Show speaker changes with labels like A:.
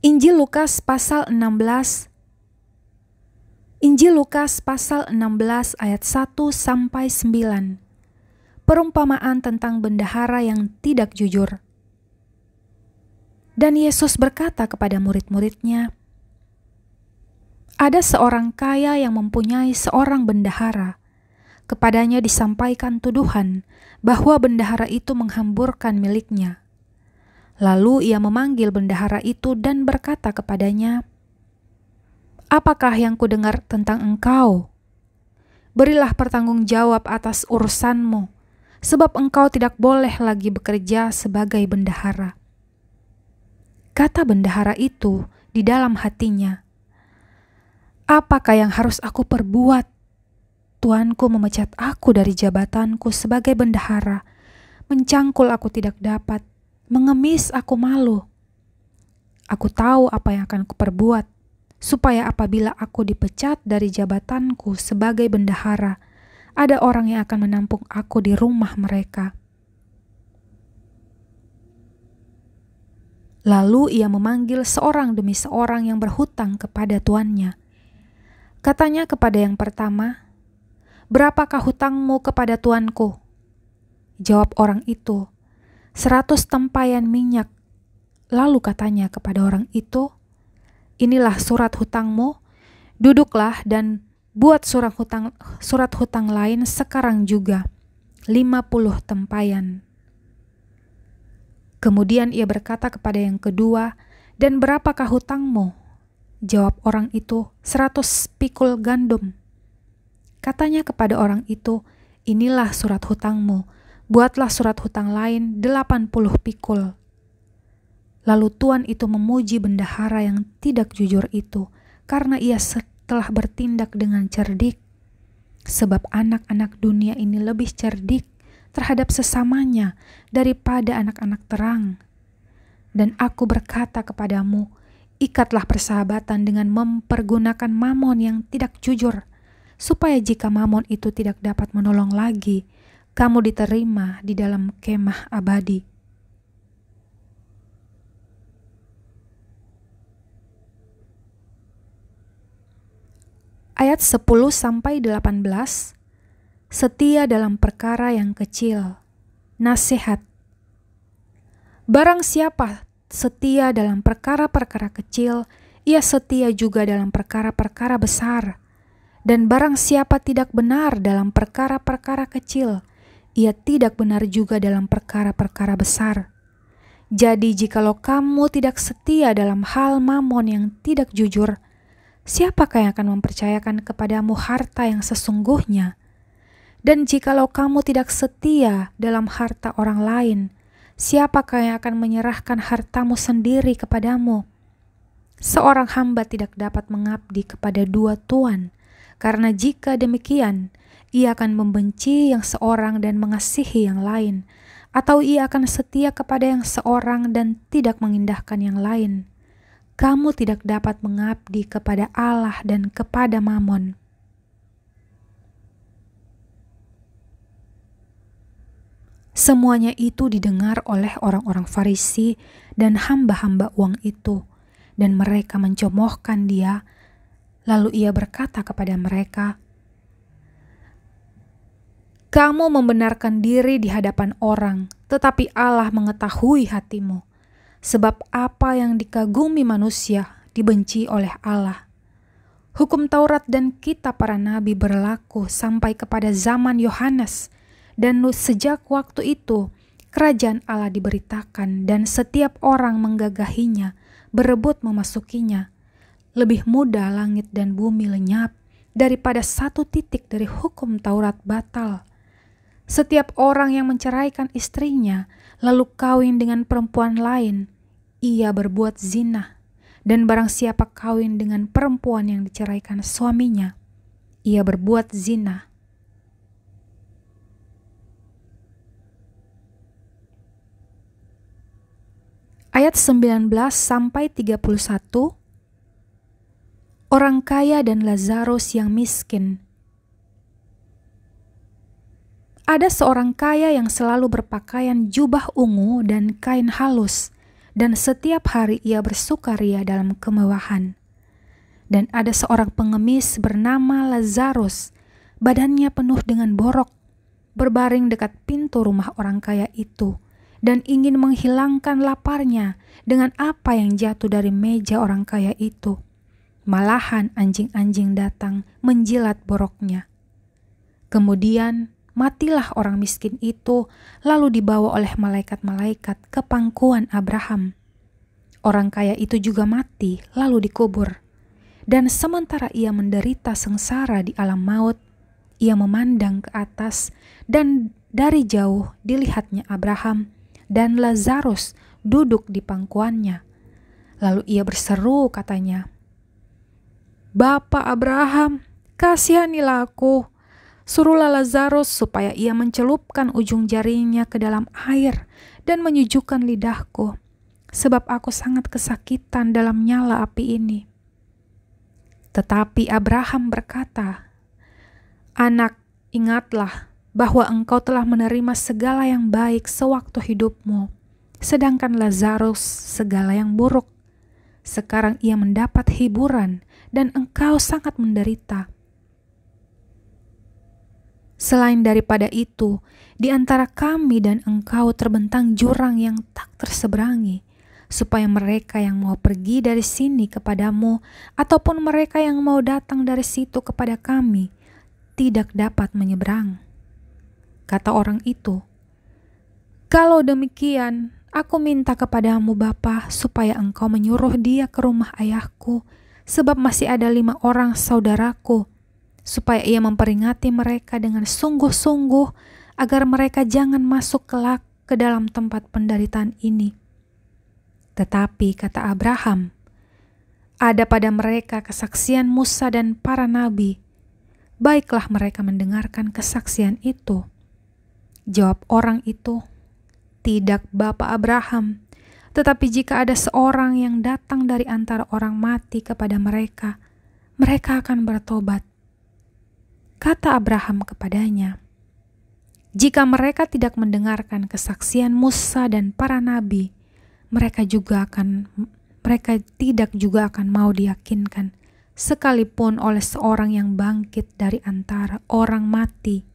A: Injil Lukas pasal 16. Injil Lukas pasal 16 ayat 1 sampai 9. Perumpamaan tentang bendahara yang tidak jujur. Dan Yesus berkata kepada murid-muridnya, "Ada seorang kaya yang mempunyai seorang bendahara. Kepadanya disampaikan tuduhan bahwa bendahara itu menghamburkan miliknya. Lalu ia memanggil bendahara itu dan berkata kepadanya, 'Apakah yang kudengar tentang engkau? Berilah pertanggungjawab atas urusanmu, sebab engkau tidak boleh lagi bekerja sebagai bendahara.' Kata bendahara itu di dalam hatinya, 'Apakah yang harus aku perbuat? Tuanku memecat aku dari jabatanku sebagai bendahara, mencangkul aku tidak dapat, mengemis aku malu. Aku tahu apa yang akan kuperbuat, supaya apabila aku dipecat dari jabatanku sebagai bendahara, ada orang yang akan menampung aku di rumah mereka.' Lalu ia memanggil seorang demi seorang yang berhutang kepada tuannya. Katanya kepada yang pertama, 'Berapakah hutangmu kepada tuanku?' Jawab orang itu, 100 tempayan minyak. Lalu katanya kepada orang itu, 'Inilah surat hutangmu, duduklah dan buat surat hutang lain sekarang juga, 50 tempayan. Kemudian ia berkata kepada yang kedua, 'Dan berapakah hutangmu?' Jawab orang itu, 100 pikul gandum. Katanya kepada orang itu, 'Inilah surat hutangmu, buatlah surat hutang lain 80 pikul. Lalu tuan itu memuji bendahara yang tidak jujur itu, karena ia telah bertindak dengan cerdik. Sebab anak-anak dunia ini lebih cerdik terhadap sesamanya daripada anak-anak terang. Dan aku berkata kepadamu, ikatlah persahabatan dengan mempergunakan mamon yang tidak jujur, supaya jika mamon itu tidak dapat menolong lagi, kamu diterima di dalam kemah abadi." Ayat 10-18. Setia dalam perkara yang kecil. Nasihat. Barang siapa setia dalam perkara-perkara kecil, ia setia juga dalam perkara-perkara besar. Dan barang siapa tidak benar dalam perkara-perkara kecil, ia tidak benar juga dalam perkara-perkara besar. Jadi jikalau kamu tidak setia dalam hal mamon yang tidak jujur, siapakah yang akan mempercayakan kepadamu harta yang sesungguhnya? Dan jikalau kamu tidak setia dalam harta orang lain, siapakah yang akan menyerahkan hartamu sendiri kepadamu? Seorang hamba tidak dapat mengabdi kepada dua tuan, karena jika demikian, ia akan membenci yang seorang dan mengasihi yang lain, atau ia akan setia kepada yang seorang dan tidak mengindahkan yang lain. Kamu tidak dapat mengabdi kepada Allah dan kepada mamon. Semuanya itu didengar oleh orang-orang Farisi dan hamba-hamba uang itu, dan mereka mencemohkan dia. Lalu ia berkata kepada mereka, "Kamu membenarkan diri di hadapan orang, tetapi Allah mengetahui hatimu. Sebab apa yang dikagumi manusia dibenci oleh Allah. Hukum Taurat dan kitab para nabi berlaku sampai kepada zaman Yohanes, dan sejak waktu itu kerajaan Allah diberitakan dan setiap orang menggagahinya, berebut memasukinya. Lebih mudah langit dan bumi lenyap daripada satu titik dari hukum Taurat batal. Setiap orang yang menceraikan istrinya lalu kawin dengan perempuan lain, ia berbuat zina. Dan barang siapa kawin dengan perempuan yang diceraikan suaminya, ia berbuat zina." Ayat 19-31. Orang kaya dan Lazarus yang miskin. Ada seorang kaya yang selalu berpakaian jubah ungu dan kain halus, dan setiap hari ia bersukaria dalam kemewahan. Dan ada seorang pengemis bernama Lazarus, badannya penuh dengan borok, berbaring dekat pintu rumah orang kaya itu, dan ingin menghilangkan laparnya dengan apa yang jatuh dari meja orang kaya itu. Malahan anjing-anjing datang menjilat boroknya. Kemudian matilah orang miskin itu, lalu dibawa oleh malaikat-malaikat ke pangkuan Abraham. Orang kaya itu juga mati, lalu dikubur. Dan sementara ia menderita sengsara di alam maut, ia memandang ke atas, dan dari jauh dilihatnya Abraham dan Lazarus duduk di pangkuannya. Lalu ia berseru, katanya, "Bapa Abraham, kasihanilah aku. Suruhlah Lazarus supaya ia mencelupkan ujung jarinya ke dalam air dan menyejukkan lidahku, sebab aku sangat kesakitan dalam nyala api ini." Tetapi Abraham berkata, "Anak, ingatlah bahwa engkau telah menerima segala yang baik sewaktu hidupmu, sedangkan Lazarus segala yang buruk. Sekarang ia mendapat hiburan dan engkau sangat menderita. Selain daripada itu, di antara kami dan engkau terbentang jurang yang tak terseberangi, supaya mereka yang mau pergi dari sini kepadamu, ataupun mereka yang mau datang dari situ kepada kami, tidak dapat menyeberang." Kata orang itu, "Kalau demikian, aku minta kepadamu Bapa, supaya engkau menyuruh dia ke rumah ayahku, sebab masih ada 5 orang saudaraku, supaya ia memperingati mereka dengan sungguh-sungguh, agar mereka jangan masuk kelak ke dalam tempat penderitaan ini." Tetapi kata Abraham, "Ada pada mereka kesaksian Musa dan para nabi. Baiklah mereka mendengarkan kesaksian itu." Jawab orang itu, "Tidak, Bapa Abraham, tetapi jika ada seorang yang datang dari antara orang mati kepada mereka, mereka akan bertobat." Kata Abraham kepadanya, "Jika mereka tidak mendengarkan kesaksian Musa dan para nabi, mereka tidak juga akan mau diyakinkan, sekalipun oleh seorang yang bangkit dari antara orang mati."